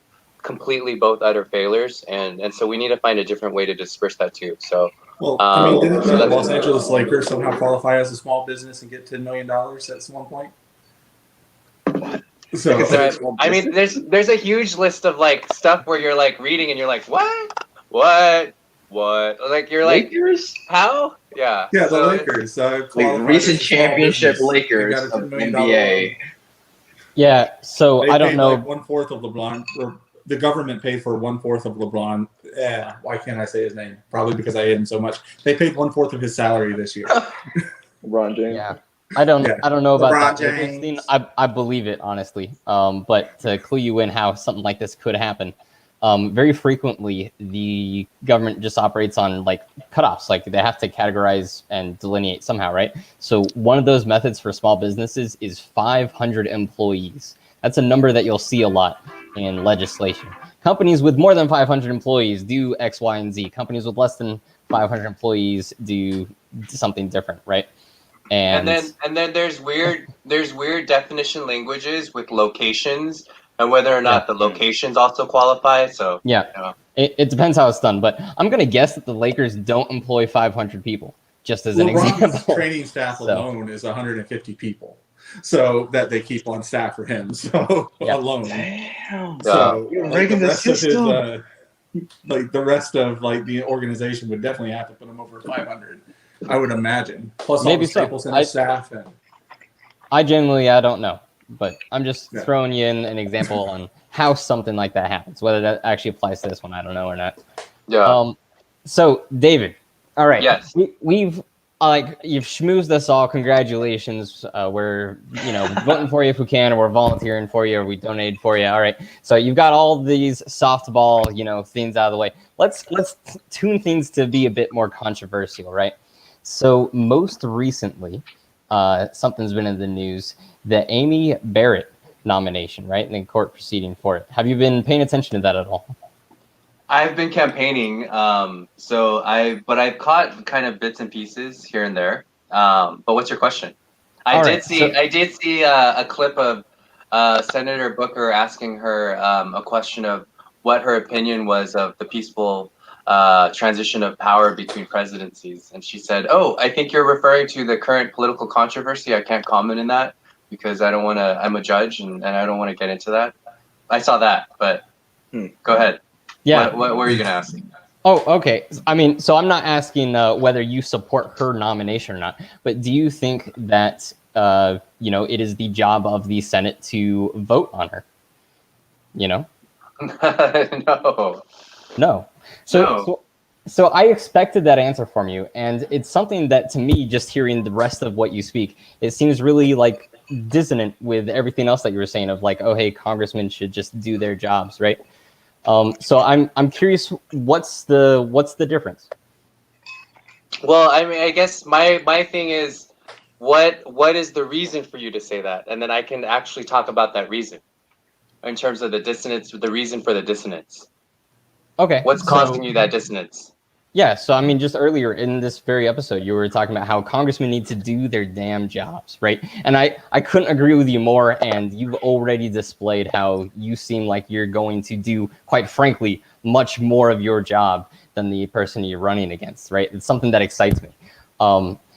completely both utter failures, and so we need to find a different way to disperse that too. So well, I mean, didn't the Los Angeles Lakers somehow qualify as a small business and get $10 million at one point? So I mean, there's a huge list of like stuff where you're like reading and you're like, what? Like you're like, Lakers? How? Yeah. Yeah, the Lakers. Recent championship Lakers of NBA. Yeah, so they I don't know. Like 1/4 of LeBron, or the government paid for 1/4 of LeBron. Yeah, why can't I say his name? Probably because I hate him so much. They paid 1/4 of his salary this year. LeBron James. Yeah. I don't know about LeBron that Lakers thing. I believe it, honestly. But to clue you in how something like this could happen, very frequently the government just operates on like cutoffs. Like they have to categorize and delineate somehow, right? So one of those methods for small businesses is 500 employees. That's a number that you'll see a lot. in legislation. Companies with more than 500 employees do X, Y, and Z. Companies with less than 500 employees do something different, right? And then there's weird definition languages with locations and whether or not the locations also qualify. So it depends how it's done. But I'm gonna guess that the Lakers don't employ 500 people. Just as an example, Robin's training staff alone is 150 people, so that they keep on staff for him. So alone, so like the rest of his, like the rest of like the organization would definitely have to put him over 500. I would imagine. Plus maybe all the Staples Center staff. And I genuinely, I don't know, but I'm just throwing you in an example on how something like that happens. Whether that actually applies to this one, I don't know or not. Yeah. So David, all right. Yes. We've like you've schmoozed us all. Congratulations. We're voting for you if we can, or we're volunteering for you, or we donated for you. All right. So you've got all these softball things out of the way. Let's tune things to be a bit more controversial, right? So most recently, something's been in the news, the Amy Barrett nomination, right? And the court proceeding for it. Have you been paying attention to that at all? I've been campaigning, but I've caught kind of bits and pieces here and there. But what's your question? I did see a clip of Senator Booker asking her a question of what her opinion was of the peaceful transition of power between presidencies, and she said, "Oh, I think you're referring to the current political controversy. I can't comment in that because I don't want to. I'm a judge, and I don't want to get into that." I saw that, but go ahead. Yeah. What were you gonna ask? Oh, okay. I mean, so I'm not asking whether you support her nomination or not, but do you think that it is the job of the Senate to vote on her? No. No. So I expected that answer from you, and it's something that, to me, just hearing the rest of what you speak, it seems really like dissonant with everything else that you were saying of like, oh, hey, congressmen should just do their jobs, right? So I'm curious, what's the difference? Well, I mean, I guess my thing is, what is the reason for you to say that, and then I can actually talk about that reason in terms of the dissonance, the reason for the dissonance. Okay. What's causing you that dissonance? Yeah, so I mean, just earlier in this very episode, you were talking about how congressmen need to do their damn jobs, right? And I couldn't agree with you more, and you've already displayed how you seem like you're going to do, quite frankly, much more of your job than the person you're running against, right? It's something that excites me.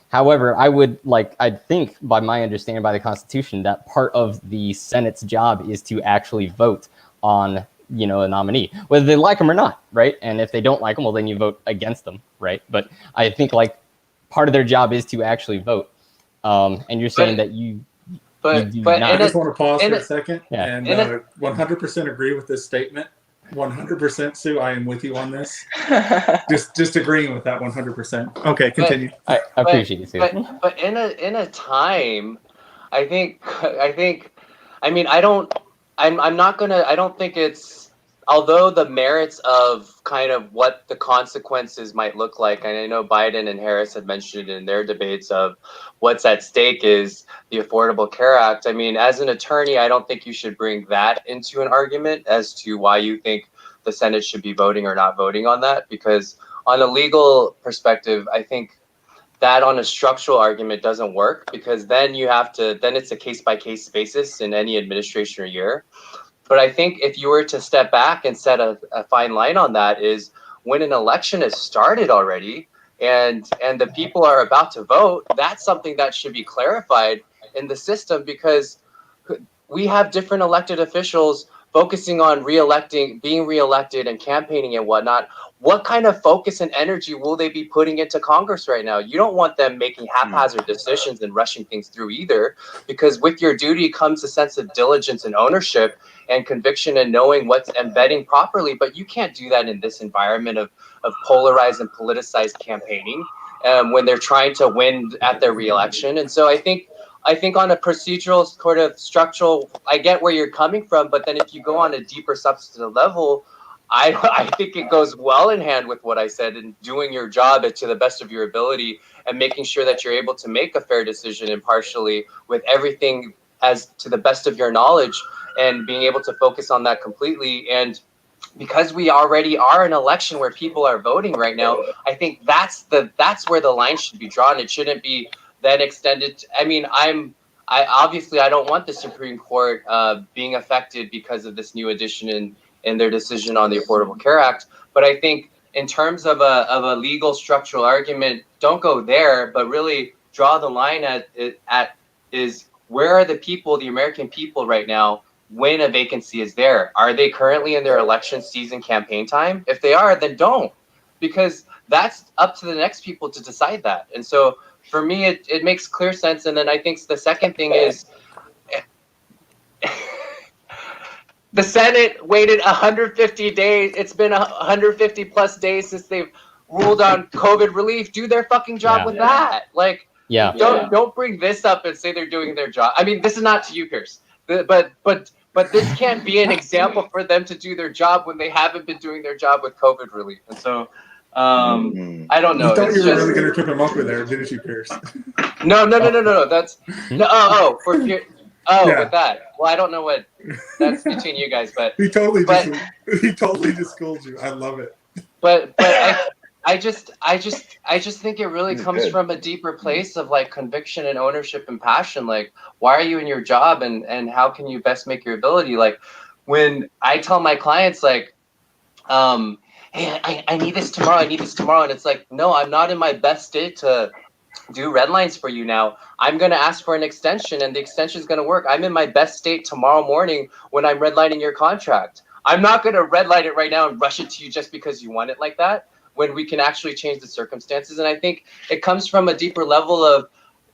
However, I think by my understanding by the Constitution, that part of the Senate's job is to actually vote on a nominee, whether they like them or not, right? And if they don't like them, well, then you vote against them, right? But I think like part of their job is to actually vote. And you're saying that you do not. I just want to pause for a second and 100% agree with this statement. 100%, Sue, I am with you on this. just agreeing with that 100%. Okay, continue. I appreciate you, Sue. But in a time, I don't think it's, although the merits of kind of what the consequences might look like, and I know Biden and Harris had mentioned in their debates of what's at stake is the Affordable Care Act. I mean, as an attorney, I don't think you should bring that into an argument as to why you think the Senate should be voting or not voting on that, because on a legal perspective, I think that on a structural argument doesn't work, because then it's a case-by-case basis in any administration or year. But I think if you were to step back and set a fine line on that, is when an election has started already and the people are about to vote, that's something that should be clarified in the system, because we have different elected officials focusing on being reelected and campaigning and whatnot. What kind of focus and energy will they be putting into Congress right now? You don't want them making haphazard decisions and rushing things through either, because with your duty comes a sense of diligence and ownership and conviction and knowing what's embedding properly. But you can't do that in this environment of polarized and politicized campaigning when they're trying to win at their reelection. And so I think on a procedural sort of structural, I get where you're coming from, but then if you go on a deeper substantive level, I think it goes well in hand with what I said, in doing your job to the best of your ability and making sure that you're able to make a fair decision impartially with everything as to the best of your knowledge, and being able to focus on that completely. And because we already are an election where people are voting right now, I think that's where the line should be drawn. It shouldn't be then extended. I mean, I obviously I don't want the Supreme Court being affected because of this new addition in their decision on the Affordable Care Act. But I think in terms of a legal structural argument, don't go there, but really draw the line at is where are the people, the American people right now, when a vacancy is there? Are they currently in their election season campaign time? If they are, then don't, because that's up to the next people to decide that. And so for me, it makes clear sense. And then I think the second thing is the Senate waited 150 days. It's been 150 plus days since they've ruled on COVID relief. Do their fucking job with that. Like, don't bring this up and say they're doing their job. I mean, this is not to you, Pierce, but this can't be an example for them to do their job when they haven't been doing their job with COVID relief. And so, I don't know. You thought you were really going to trip him up with there, didn't you, Pierce? No. That's for Pierce. With that. Well, I don't know what that's between you guys, but he totally just schooled you. I love it. But I just think it really comes from a deeper place of like conviction and ownership and passion. Like, why are you in your job, and how can you best make your ability? Like, when I tell my clients like, hey, I need this tomorrow. And it's like, no, I'm not in my best state to do red lines for you now. I'm going to ask for an extension, and the extension is going to work. I'm in my best state tomorrow morning when I'm redlining your contract. I'm not going to redline it right now and rush it to you just because you want it like that, when we can actually change the circumstances. And I think it comes from a deeper level of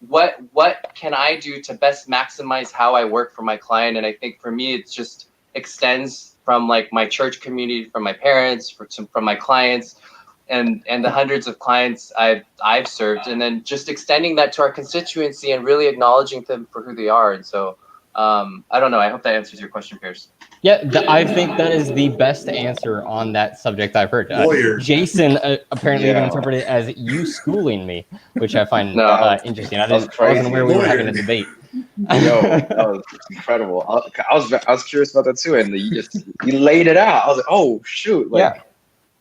what can I do to best maximize how I work for my client. And I think for me, it just extends from like my church community, from my parents, from my clients, and the hundreds of clients I've served, and then just extending that to our constituency and really acknowledging them for who they are. And so I don't know. I hope that answers your question, Pierce. Yeah, I think that is the best answer on that subject I've heard. Jason apparently even interpreted it as you schooling me, which I find interesting. I wasn't aware we were having a debate. That was incredible. I was curious about that too, and you laid it out. I was like, oh shoot,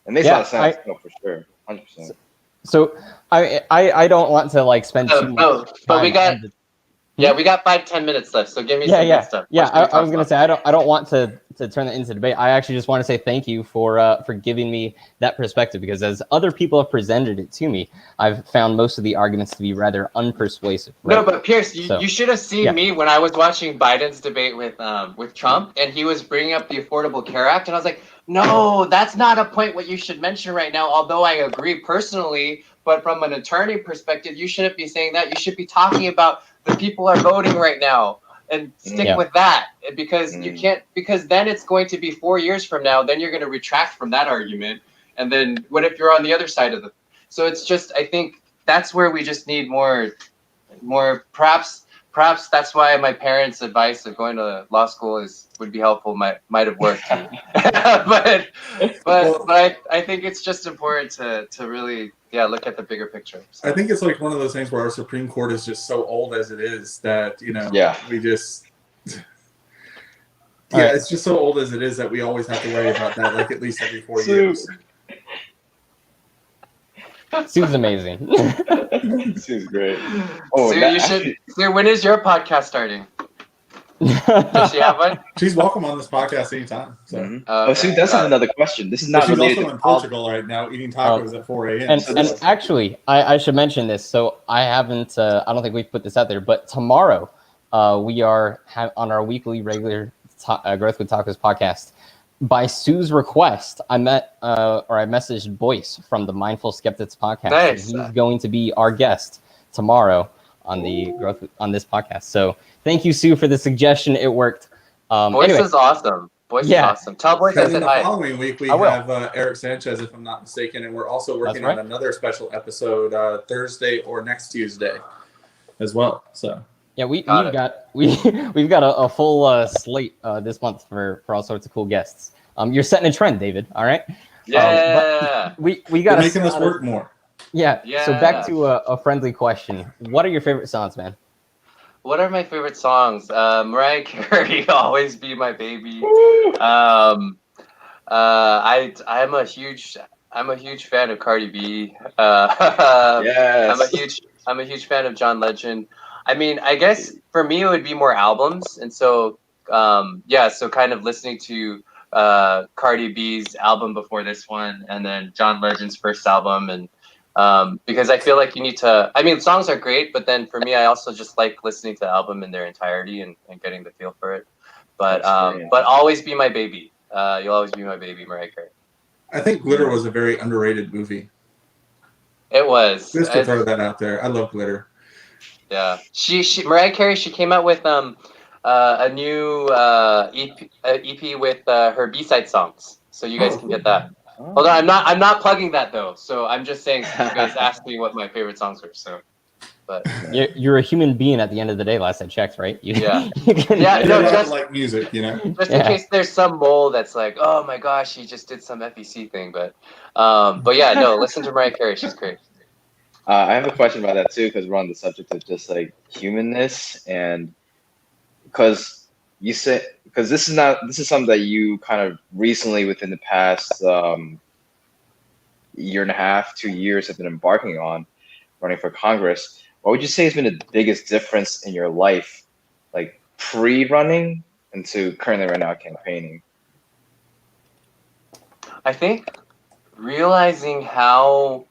it makes a lot of sense. For sure, 100%. So I don't want to like spend too much time. But we got. We got 5-10 minutes left, so give me some good stuff. I was gonna say I don't want to turn that into debate. I actually just want to say thank you for giving me that perspective, because as other people have presented it to me, I've found most of the arguments to be rather unpersuasive. Right? No, but Pierce, you should have seen me when I was watching Biden's debate with Trump, and he was bringing up the Affordable Care Act, and I was like, no, that's not a point what you should mention right now. Although I agree personally, but from an attorney perspective, you shouldn't be saying that. You should be talking about the people are voting right now, and stick with that, because you can't, because then it's going to be 4 years from now, then you're going to retract from that argument. And then what if you're on the other side of so it's just, I think that's where we just need more, perhaps that's why my parents' advice of going to law school would be helpful, might have worked. but I think it's just important to really look at the bigger picture. So. I think it's like one of those things where our Supreme Court is just so old as it is that we just it's just so old as it is that we always have to worry about that like at least every 4 years. Sue's amazing. Sue's great. Sue, when is your podcast starting? Does she have one? She's welcome on this podcast anytime. So. Sue does have another question. This is not she's related also in Portugal right now eating tacos at 4 a.m. And actually, I should mention this. So I haven't, I don't think we've put this out there, but tomorrow we are on our weekly regular Growth with Tacos podcast. By Sue's request, I messaged Boyce from the Mindful Skeptics podcast. Nice. He's going to be our guest tomorrow on this podcast. So thank you, Sue, for the suggestion. It worked. Boyce is awesome. Boyce is awesome. Tell Boyce I said hi. The following week we have Eric Sanchez, if I'm not mistaken, and we're also working on another special episode Thursday or next Tuesday as well. So. Yeah, we've got a full slate this month for all sorts of cool guests. You're setting a trend, David. All right. Yeah. We got making us work more. Yeah. So back to a friendly question. What are your favorite songs, man? What are my favorite songs? Mariah Carey, Always Be My Baby. I'm a huge fan of Cardi B. Yes. I'm a huge fan of John Legend. I mean, I guess for me it would be more albums, and so so kind of listening to Cardi B's album before this one, and then John Legend's first album, and because I feel like you need to. I mean, songs are great, but then for me, I also just like listening to the album in their entirety and getting the feel for it. But Always Be My Baby. You'll Always Be My Baby, Mariah Carey. I think Glitter was a very underrated movie. It was. Just to throw that out there, I love Glitter. Yeah, she Mariah Carey. She came out with a new EP with her B-side songs, so you guys can get that. Hold on, I'm not plugging that though. So I'm just saying, you guys asked me what my favorite songs were. So, but you're a human being at the end of the day. Last I checked, right? Yeah. No, just like music, you know. Just in case there's some mole that's like, oh my gosh, he just did some FEC thing, but yeah, no, listen to Mariah Carey. She's great. I have a question about that too, because we're on the subject of just like humanness, and because this is something that you kind of recently, within the past year and a half, 2 years, have been embarking on, running for Congress. What would you say has been the biggest difference in your life, like pre-running into currently right now campaigning? I think realizing how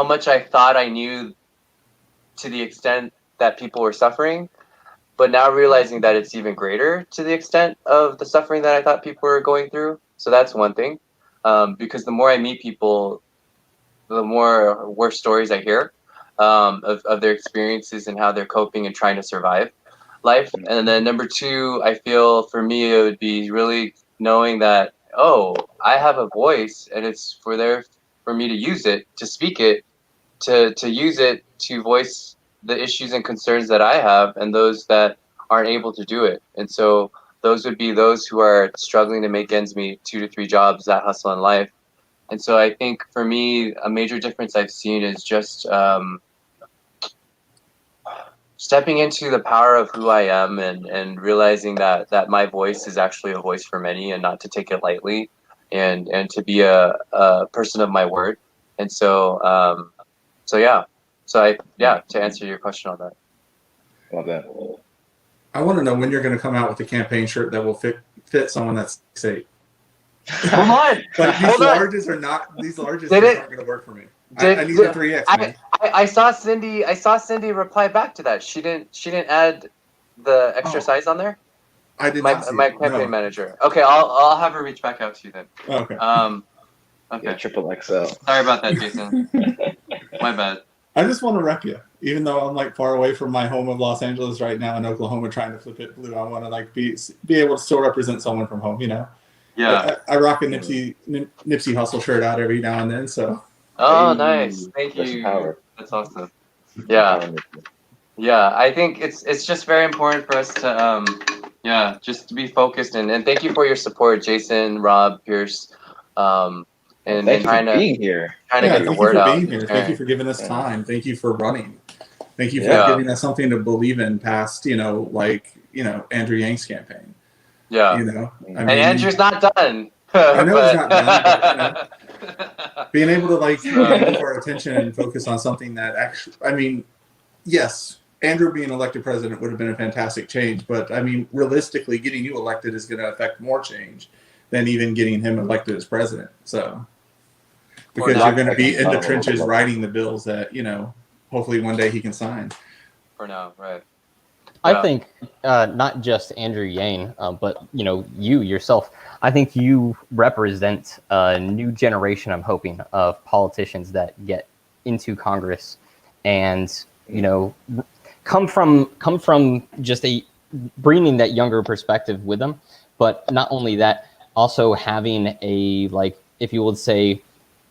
much I thought I knew, to the extent that people were suffering, but now realizing that it's even greater to the extent of the suffering that I thought people were going through. So that's one thing, because the more I meet people, the more worse stories I hear of their experiences and how they're coping and trying to survive life. And then number two, I feel for me, it would be really knowing that, oh, I have a voice, and it's for me to use it, to speak it, to use it to voice the issues and concerns that I have, and those that aren't able to do it. And so those would be those who are struggling to make ends meet, 2 to 3 jobs, that hustle in life. And so I think for me, a major difference I've seen is just stepping into the power of who I am, and realizing that my voice is actually a voice for many, and not to take it lightly, and to be a person of my word. And so to answer your question on that. Love that. I want to know when you're going to come out with a campaign shirt that will fit someone that's 6'8". Hold on. Like these larges aren't going to work for me. I need a 3X. Man. I saw Cindy reply back to that. She didn't add the extra size on there. I did not see my campaign manager. Okay, I'll have her reach back out to you then. Okay. Okay. Yeah, triple XL. Sorry about that, Jason. My bad. I just want to rep you, even though I'm like far away from my home of Los Angeles right now in Oklahoma, trying to flip it blue. I want to like be able to still represent someone from home, you know. Yeah. I rock a Nipsey Hustle shirt out every now and then, so. Oh, nice! Thank you. That's awesome. Yeah. Yeah, I think it's just very important for us to just to be focused, and thank you for your support, Jason, Rob, Pierce, and thank you for being here. Trying to get the word out. Thank you for giving us time. Thank you for running. Thank you for giving us something to believe in past, Andrew Yang's campaign. Yeah. And Andrew's not done. I know he's not done, but, being able to move our attention and focus on something that actually, yes, Andrew being elected president would have been a fantastic change, but realistically, getting you elected is going to affect more change than even getting him elected as president. So, because you're going to be in the trenches writing the bills that, hopefully one day he can sign. For now, right. I think not just Andrew Yang, but you yourself. I think you represent a new generation, I'm hoping, of politicians that get into Congress and come from just bringing that younger perspective with them. But not only that, also having if you would say,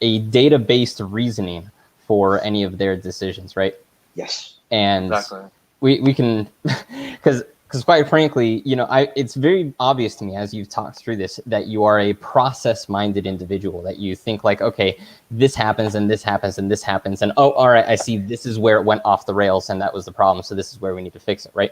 a data-based reasoning for any of their decisions, right? Yes. And exactly. we can, because because quite frankly, it's very obvious to me as you've talked through this that you are a process-minded individual, that you think like, okay, this happens and this happens and this happens, and oh, all right, I see this is where it went off the rails and that was the problem, so this is where we need to fix it, right?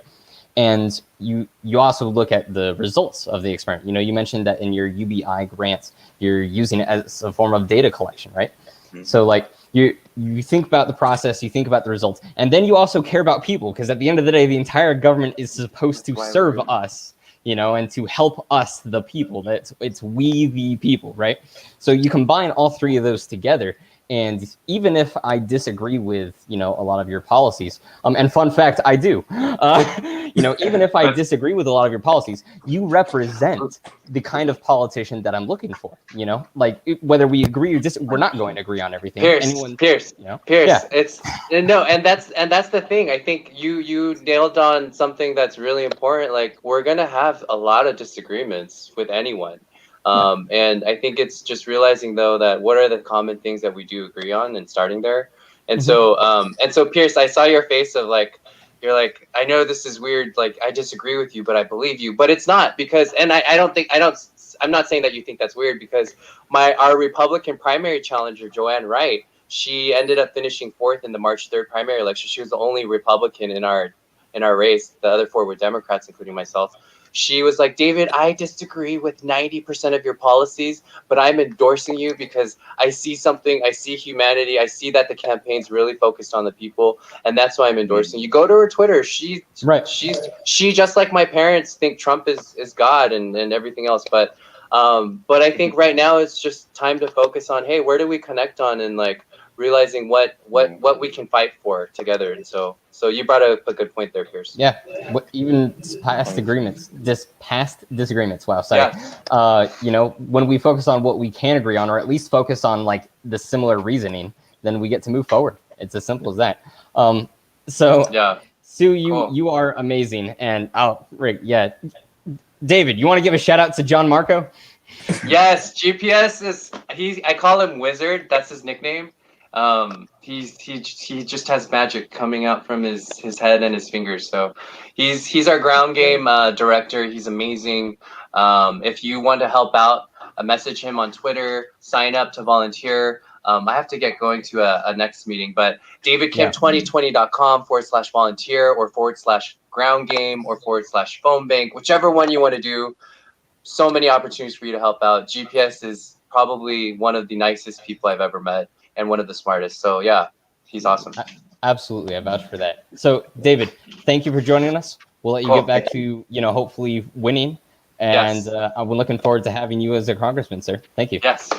And you also look at the results of the experiment. You mentioned that in your UBI grants, you're using it as a form of data collection, right? Mm-hmm. So like you think about the process, you think about the results, and then you also care about people, because at the end of the day, the entire government is supposed to serve us, and to help us, the people. It's we the people, right? So you combine all three of those together. And even if I disagree with, a lot of your policies, and fun fact, I do, even if I disagree with a lot of your policies, you represent the kind of politician that I'm looking for, like whether we agree or disagree, we're not going to agree on everything. Pierce, Yeah. It's no, and that's the thing. I think you nailed on something that's really important. Like, we're going to have a lot of disagreements with anyone. And I think it's just realizing, though, that what are the common things that we do agree on, and starting there. And so Pierce, I saw your face of like, you're like, I know this is weird. Like, I disagree with you, but I believe you. But it's not, because, and I'm not saying that you think that's weird, because our Republican primary challenger, Joanne Wright, she ended up finishing 4th in the March 3rd primary election. She was the only Republican in our race. The other 4 were Democrats, including myself. She was like, David, I disagree with 90% of your policies, but I'm endorsing you because I see something. I see humanity. I see that the campaign's really focused on the people, and that's why I'm endorsing you. Go to her Twitter. She just like my parents think Trump is God and everything else. But I think right now it's just time to focus on, hey, where do we connect on, and like realizing what we can fight for together. And so you brought up a good point there, Pierce. Yeah, even past disagreements. Wow, sorry. Yeah. When we focus on what we can agree on, or at least focus on like the similar reasoning, then we get to move forward. It's as simple as that. Sue, you are amazing, and Rick, yeah. David, you want to give a shout out to John Marco? Yes, GPS is I call him Wizard. That's his nickname. He just has magic coming out from his head and his fingers. So he's our ground game director. He's amazing. If you want to help out, message him on Twitter, sign up to volunteer. I have to get going to a next meeting, but davidkim2020.com/volunteer or /ground game or /phone bank, whichever one you want to do. So many opportunities for you to help out. GPS is probably one of the nicest people I've ever met, and one of the smartest. So yeah, he's awesome. Absolutely, I vouch for that. So David, thank you for joining us. We'll let you get back to hopefully winning, and I'm looking forward to having you as a congressman, sir. Thank you. Yes.